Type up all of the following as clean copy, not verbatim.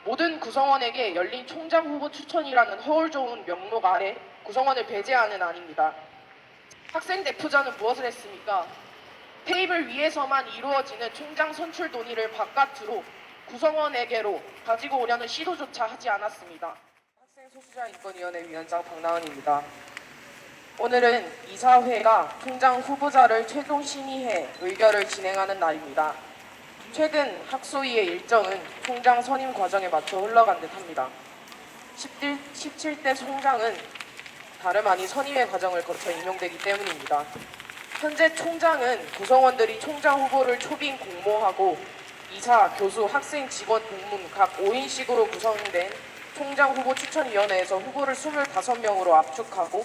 모든 구성원에게 열린 총장 후보 추천이라는 허울 좋은 명목 아래 구성원을 배제하는 안입니다. 학생 대표자는 무엇을 했습니까? 테이블 위에서만 이루어지는 총장 선출 논의를 바깥으로 구성원에게로 가지고 오려는 시도조차 하지 않았습니다. 학생 소수자인권위원회 위원장 박나은입니다. 오늘은 이사회가 총장 후보자를 최종 심의해 의결을 진행하는 날입니다. 최근 학소위의 일정은 총장 선임 과정에 맞춰 흘러간 듯합니다. 17대 총장은 다름 아닌 선임의 과정을 거쳐 임명되기 때문입니다. 현재 총장은 구성원들이 총장 후보를 초빙 공모하고 이사, 교수, 학생, 직원, 공문 각 5인씩으로 구성된 총장 후보 추천위원회에서 후보를 25명으로 압축하고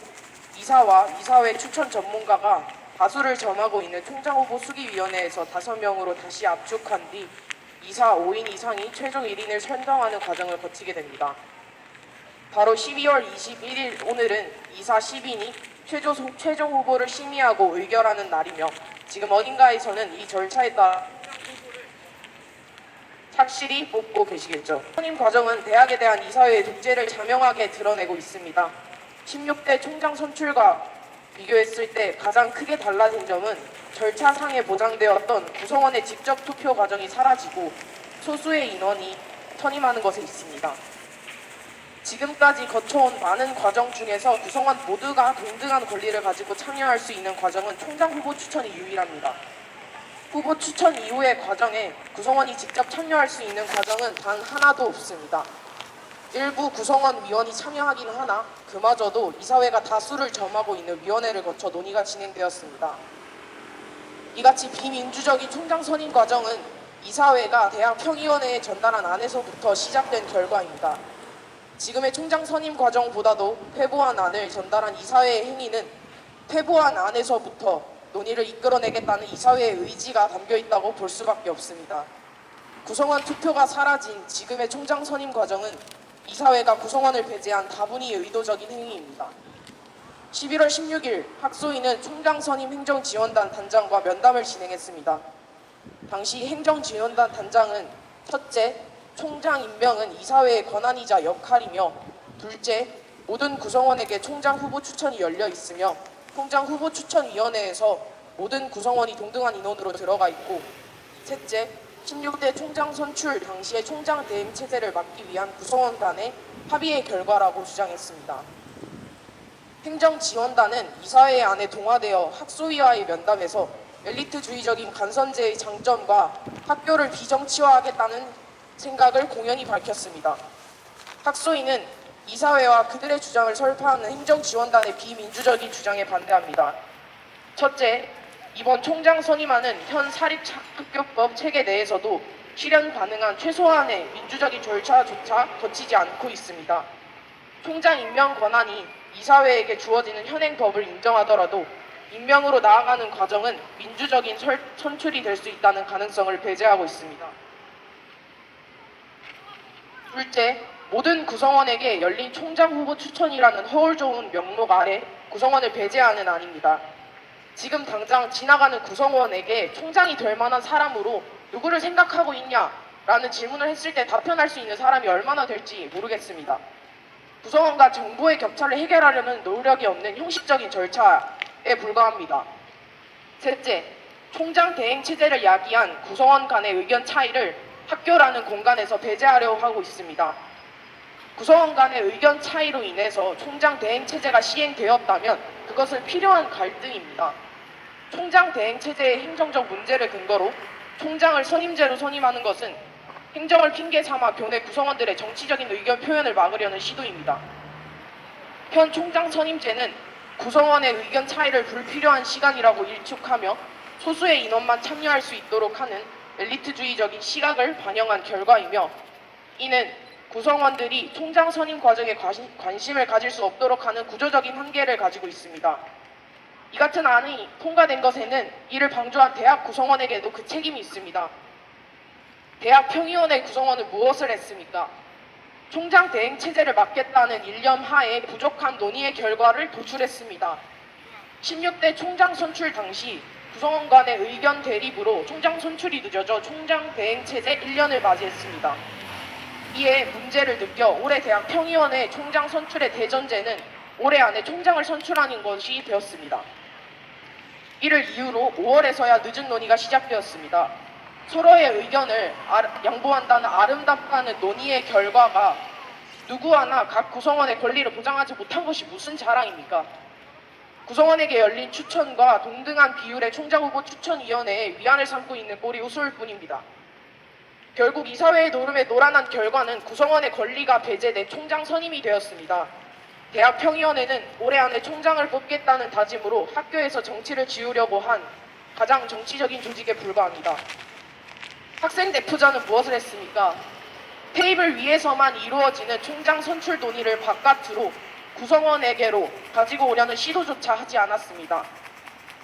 이사와 이사회 추천 전문가가 다수를 점하고 있는 총장 후보 수기위원회에서 5명으로 다시 압축한 뒤 이사 5인 이상이 최종 1인을 선정하는 과정을 거치게 됩니다. 바로 12월 21일 오늘은 이사 10인이 최종 후보를 심의하고 의결하는 날이며 지금 어딘가에서는 이 절차에 따라 착실히 뽑고 계시겠죠. 선임 과정은 대학에 대한 이사회의 독재를 자명하게 드러내고 있습니다. 16대 총장 선출과 비교했을 때 가장 크게 달라진 점은 절차상에 보장되었던 구성원의 직접 투표 과정이 사라지고 소수의 인원이 선임하는 것에 있습니다. 지금까지 거쳐온 많은 과정 중에서 구성원 모두가 동등한 권리를 가지고 참여할 수 있는 과정은 총장 후보 추천이 유일합니다. 후보 추천 이후의 과정에 구성원이 직접 참여할 수 있는 과정은 단 하나도 없습니다. 일부 구성원 위원이 참여하긴 하나 그마저도 이사회가 다수를 점하고 있는 위원회를 거쳐 논의가 진행되었습니다. 이같이 비민주적인 총장 선임 과정은 이사회가 대학 평의원회에 전달한 안에서부터 시작된 결과입니다. 지금의 총장 선임 과정보다도 퇴보한 안을 전달한 이사회의 행위는 퇴보한 안에서부터 논의를 이끌어내겠다는 이사회의 의지가 담겨있다고 볼 수밖에 없습니다. 구성원 투표가 사라진 지금의 총장 선임 과정은 이사회가 구성원을 배제한 다분히 의도적인 행위입니다. 11월 16일 학소위는 총장 선임 행정지원단 단장과 면담을 진행했습니다. 당시 행정지원단 단장은 첫째, 총장 임명은 이사회의 권한이자 역할이며 둘째, 모든 구성원에게 총장 후보 추천이 열려 있으며 총장 후보 추천위원회에서 모든 구성원이 동등한 인원으로 들어가 있고 셋째, 16대 총장 선출 당시의 총장 대행 체제를 막기 위한 구성원 간의 합의의 결과라고 주장했습니다. 행정지원단은 이사회 안에 동화되어 학소위와의 면담에서 엘리트주의적인 간선제의 장점과 학교를 비정치화하겠다는 생각을 공연히 밝혔습니다. 학소위는 이사회와 그들의 주장을 설파하는 행정지원단의 비민주적인 주장에 반대합니다. 첫째, 이번 총장 선임안은 현 사립학교법 체계 내에서도 실현 가능한 최소한의 민주적인 절차조차 거치지 않고 있습니다. 총장 임명 권한이 이사회에게 주어지는 현행법을 인정하더라도 임명으로 나아가는 과정은 민주적인 선출이 될 수 있다는 가능성을 배제하고 있습니다. 둘째, 모든 구성원에게 열린 총장 후보 추천이라는 허울 좋은 명목 아래 구성원을 배제하는 안입니다. 지금 당장 지나가는 구성원에게 총장이 될 만한 사람으로 누구를 생각하고 있냐라는 질문을 했을 때 답변할 수 있는 사람이 얼마나 될지 모르겠습니다. 구성원과 정보의 격차를 해결하려는 노력이 없는 형식적인 절차에 불과합니다. 셋째, 총장 대행 체제를 야기한 구성원 간의 의견 차이를 학교라는 공간에서 배제하려고 하고 있습니다. 구성원 간의 의견 차이로 인해서 총장 대행 체제가 시행되었다면 그것은 필요한 갈등입니다. 총장 대행 체제의 행정적 문제를 근거로 총장을 선임제로 선임하는 것은 행정을 핑계 삼아 교내 구성원들의 정치적인 의견 표현을 막으려는 시도입니다. 현 총장 선임제는 구성원의 의견 차이를 불필요한 시간이라고 일축하며 소수의 인원만 참여할 수 있도록 하는 엘리트주의적인 시각을 반영한 결과이며 이는 구성원들이 총장 선임 과정에 관심을 가질 수 없도록 하는 구조적인 한계를 가지고 있습니다. 이 같은 안이 통과된 것에는 이를 방조한 대학 구성원에게도 그 책임이 있습니다. 대학 평의원회 구성원은 무엇을 했습니까? 총장 대행 체제를 막겠다는 일념 하에 부족한 논의의 결과를 도출했습니다. 16대 총장 선출 당시 구성원 간의 의견 대립으로 총장 선출이 늦어져 총장 대행 체제 1년을 맞이했습니다. 이에 문제를 느껴 올해 대학 평의원회 총장 선출의 대전제는 올해 안에 총장을 선출하는 것이 되었습니다. 이를 이유로 5월에서야 늦은 논의가 시작되었습니다. 서로의 의견을 양보한다는 아름답다는 논의의 결과가 누구 하나 각 구성원의 권리를 보장하지 못한 것이 무슨 자랑입니까? 구성원에게 열린 추천과 동등한 비율의 총장후보 추천위원회에 위안을 삼고 있는 꼴이 우스울 뿐입니다. 결국 이사회의 노름에 노란한 결과는 구성원의 권리가 배제돼 총장 선임이 되었습니다. 대학평의원회는 올해 안에 총장을 뽑겠다는 다짐으로 학교에서 정치를 지우려고 한 가장 정치적인 조직에 불과합니다. 학생 대표자는 무엇을 했습니까? 테이블 위에서만 이루어지는 총장 선출 논의를 바깥으로 구성원에게로 가지고 오려는 시도조차 하지 않았습니다.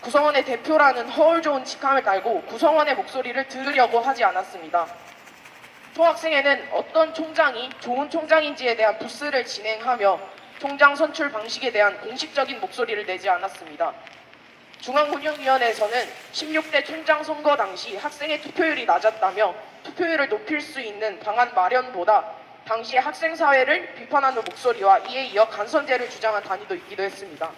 구성원의 대표라는 허울 좋은 직함을 달고 구성원의 목소리를 들으려고 하지 않았습니다. 총학생회는 어떤 총장이 좋은 총장인지에 대한 부스를 진행하며 총장 선출 방식에 대한 공식적인 목소리를 내지 않았습니다. 중앙운영위원회에서는 16대 총장 선거 당시 학생의 투표율이 낮았다며 투표율을 높일 수 있는 방안 마련보다 당시 학생사회를 비판하는 목소리와 이에 이어 간선제를 주장한 단위도 있기도 했습니다.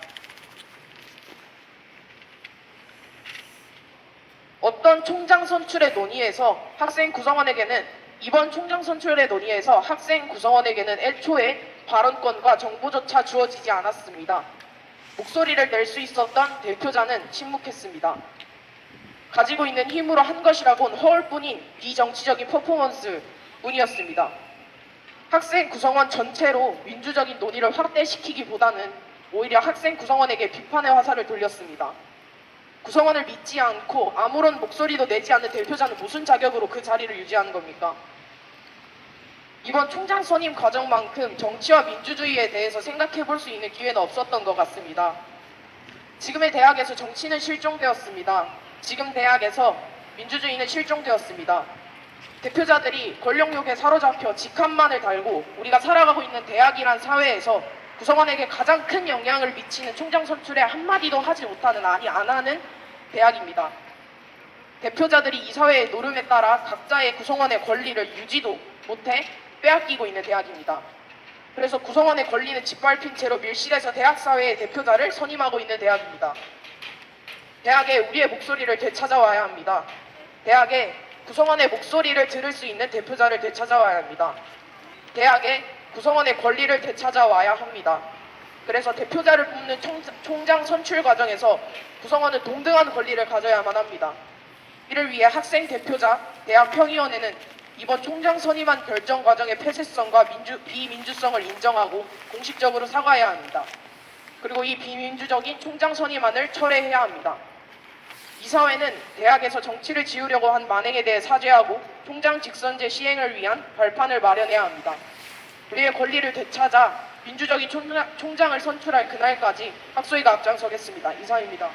어떤 총장 선출의 논의에서 학생 구성원에게는 이번 총장 선출의 논의에서 학생 구성원에게는 애초에 발언권과 정보조차 주어지지 않았습니다. 목소리를 낼 수 있었던 대표자는 침묵했습니다. 가지고 있는 힘으로 한 것이라곤 허울뿐인 비정치적인 퍼포먼스 뿐이었습니다. 학생 구성원 전체로 민주적인 논의를 확대시키기보다는 오히려 학생 구성원에게 비판의 화살을 돌렸습니다. 구성원을 믿지 않고 아무런 목소리도 내지 않는 대표자는 무슨 자격으로 그 자리를 유지하는 겁니까? 이번 총장 선임 과정만큼 정치와 민주주의에 대해서 생각해 볼 수 있는 기회는 없었던 것 같습니다. 지금의 대학에서 정치는 실종되었습니다. 지금 대학에서 민주주의는 실종되었습니다. 대표자들이 권력욕에 사로잡혀 직함만을 달고 우리가 살아가고 있는 대학이란 사회에서 구성원에게 가장 큰 영향을 미치는 총장 선출에 한마디도 하지 못하는, 아니 안 하는 대학입니다. 대표자들이 이 사회의 노름에 따라 각자의 구성원의 권리를 유지도 못해 빼앗기고 있는 대학입니다. 그래서 구성원의 권리는 짓밟힌 채로 밀실에서 대학사회의 대표자를 선임하고 있는 대학입니다. 대학에 우리의 목소리를 되찾아와야 합니다. 대학에 구성원의 목소리를 들을 수 있는 대표자를 되찾아와야 합니다. 대학에 구성원의 권리를 되찾아와야 합니다. 그래서 대표자를 뽑는 총장 선출 과정에서 구성원은 동등한 권리를 가져야만 합니다. 이를 위해 학생 대표자, 대학평의원회는 이번 총장 선임안 결정 과정의 폐쇄성과 비민주성을 인정하고 공식적으로 사과해야 합니다. 그리고 이 비민주적인 총장 선임안을 철회해야 합니다. 이사회는 대학에서 정치를 지우려고 한 만행에 대해 사죄하고 총장 직선제 시행을 위한 발판을 마련해야 합니다. 우리의 권리를 되찾아 민주적인 총장을 선출할 그날까지 학소위가 앞장서겠습니다. 이상입니다.